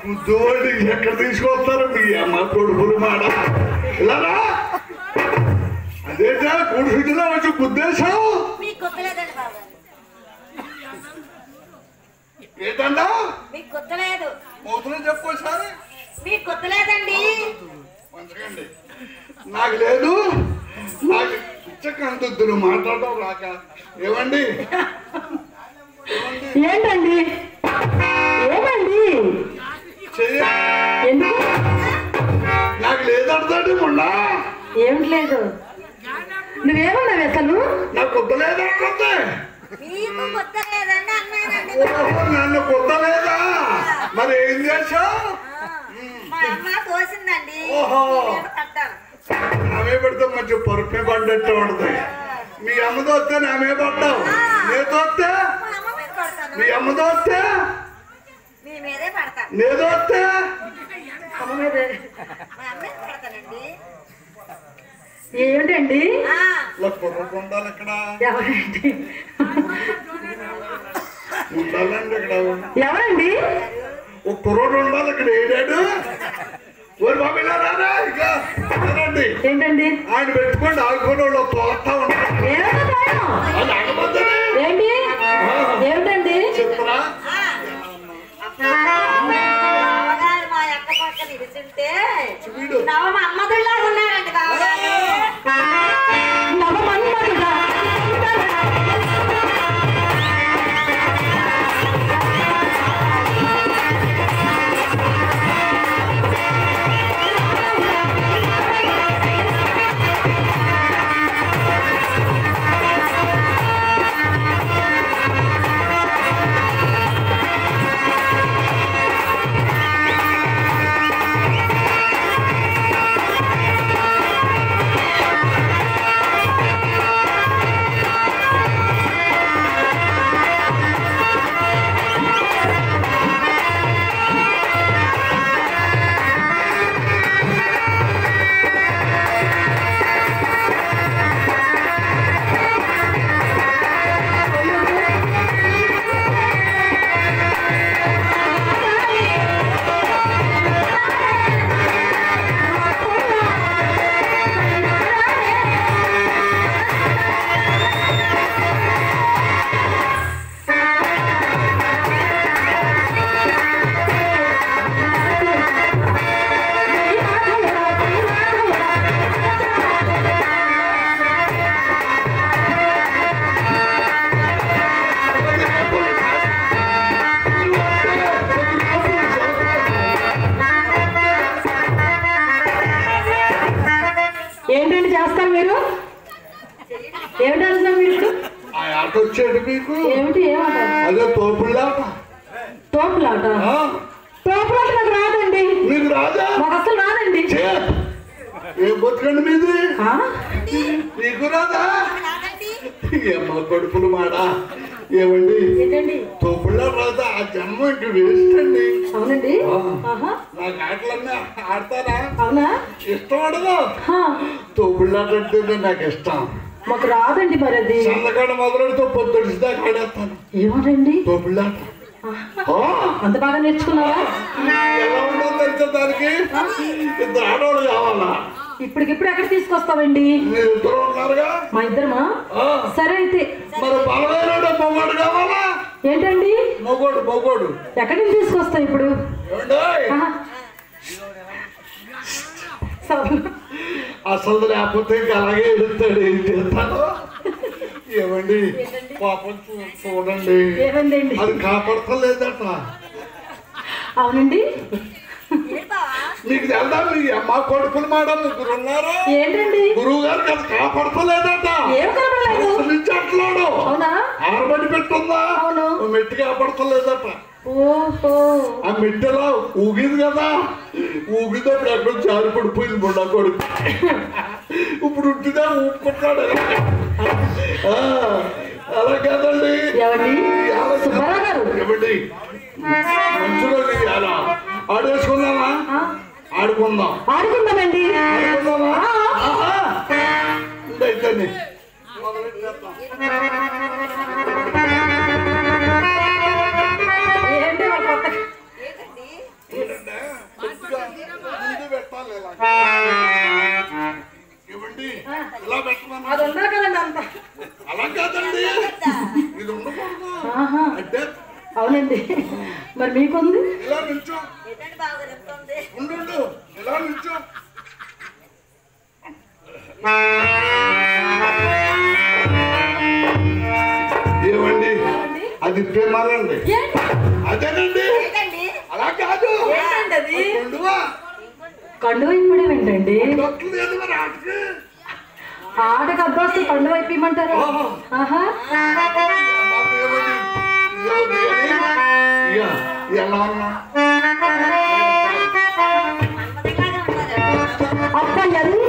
గుద్దోడి ఎక్కడ తీసుకొస్తారు మీ అమ్మ కొడుకులు మాట ఇలారా అదేటా కూడుసులో వచ్చి గుద్దేశావు ఏంటంటా మీకు గుర్తులేదు మూతులు చెప్పుకోసారి మీకు గుర్తులేదండి మంచిగండి నాకు లేదు నాకు పిచ్చకంతుద్దులు మాట్లాడడం రాక ఏమండి ఏంటండి ఏమండి నాకు లేదంటాడు మొన్న ఏమిటి లేదు నువ్వేమన్నావు అసలు నాకు కుద్దలేదంటే మీకు గుర్తులేదండి అన్నానండి నన్ను కుద్దలేదా మరి ఏం చేశావు మా అమ్మ తోసిందండి ఓహో. పట్టాను ఆమె పెడితే మంచి పరుపు పడ్డట్టు ఉండదు మీ అమ్మతో వస్తే ఆమె పడ్డావు నేతో వస్తే మా అమ్మ మీద పడతాను మీ అమ్మతో వస్తే మీ మీదే పడతాను నేతో వస్తే మా అమ్మ మీద పడతానండి ఏమిటండి ఇలా కుర్రకు ఉండాలి ఇక్కడ ఎవరండి ఉండాలండి ఇక్కడ ఎవరండి ఒక కుర్రోడు ఉండాలి ఇక్కడ ఏడాడు ఓరి బాబు ఇలా రారా ఇక రండి ఏంటండి ఆయన పెట్టుకోండి ఆగుకొని వాళ్ళు తోస్తా ఉంటారు ఏమిటో భయం? అది ఆగబోతుంది ఏంటి ఏమిటండి చెప్తారా బావగారు మా అక్క పక్కన ఇరుచుంటే చూడు నవ మా అమ్మదుల్లాగా ఉన్నారండి బావగారు నవమన్మధుడా. ఏంటండి చేస్తారు మీరు ఏమిటి అంటున్నారు మీరు ఆ ఆట వచ్చేది మీకు ఏమిటి ఏమాట అదే తోపుల్లాట తోపులాట తోపులాట నాకు రాదండి మీకు రాదా నాకు అసలు రాదండి ఛే! ఏం బతుకండి మీది ఆ? నీకు రాదా రాదండి ఏమ్మా కడుపులు మాట ఏమండి ఏంటండి తోపుల్లా రాదా ఆ జన్మ ఇంక వేస్ట్ అండి అవునండి ఆ. ఆహా. నాకు ఆటలన్నీ ఆడతారా అవునా ఇష్టం ఆడదు ఆ. తోపుల్లాట అంటే నాకు ఇష్టం మాకు రాదండి మరి అది చందకాడ మొదలెడితే పొద్దుడిసి దాకా ఆడేస్తాను ఏమిటండి తోపుల్లాట అంత బాగా నేర్చుకున్నావా ఎలా ఉంటుందో తెలుసా దానికి ఇద్దరు ఆడవాళ్ళు కావాలా ఇప్పటికిప్పుడు ఎక్కడ తీసుకొస్తావండి మీరు ఇద్దరు ఉన్నారుగా మా ఇద్దరమా ఆ. సరే అయితే మరి బలమైన మొగోడు కావాలా ఏంటండి మొగోడు ఎక్కడి నుంచి తీసుకొస్తావు ఇప్పుడు ఏమండోయ్? ఆహా. సరే. అసలు లేకపోతే ఇంకా అలాగే ఎడుతాడు ఏం చేస్తాను ఏమండి పాపం చూడండి ఏమండి అది కాపాడతలేదట అవునండి ఏంటి బావా మీకు తెలుదా మీ అమ్మ కొడుకులు మాట ముగ్గురు ఉన్నారు ఏంటండి గురువు గారికి అది కాపాడతలేదట ఏం కనపడలేదు నుంచి అట్లాడు అవునా ఆరబడి పెట్టుందా అవును. మెట్టి కాపాడతలేదట ఓహో ఆ మెట్టెలా ఊగింది కదా ఊగినప్పుడు ఎక్కడ జారి పడిపోయింది మొన్న కొడుకు ఇప్పుడు ఉంటుందా ఊపుకుంటాడు అలా కదండి ఏమండి సుబ్బారావు గారు ఏమండి మంచిగా ఇవ్వాలా ఆడేసుకుందామా ఆ, ఆడుకుందాం ఆడుకుందామండి ఆడుకుందామా ఆ. అయితే ఏంటి మరి కొత్త మీకుంది ఇలా నిల్చో. ఏంటండి బావగారు ఎంత ఉంది? ఉండు ఇలా నిల్చో. ఏమండి అది ప్రేమాలండి. ఏంటి? అదేనండి ఏంటండి? అలా కాదు. ఏంటండి అది? కొండువా కండువ ఇప్పుడే ఏంటండి? దొక్కలేదు మరి ఆటకి. ఆటకు అబ్బాస్తూ కండువ ఇప్పిమంటారా? ఆహా మాకు ఏమండి ఇవ్వదు కానీ ఎలా ఉన్నా మన్మథుడిలాగా ఉన్నారండి. అబ్బా ఎంత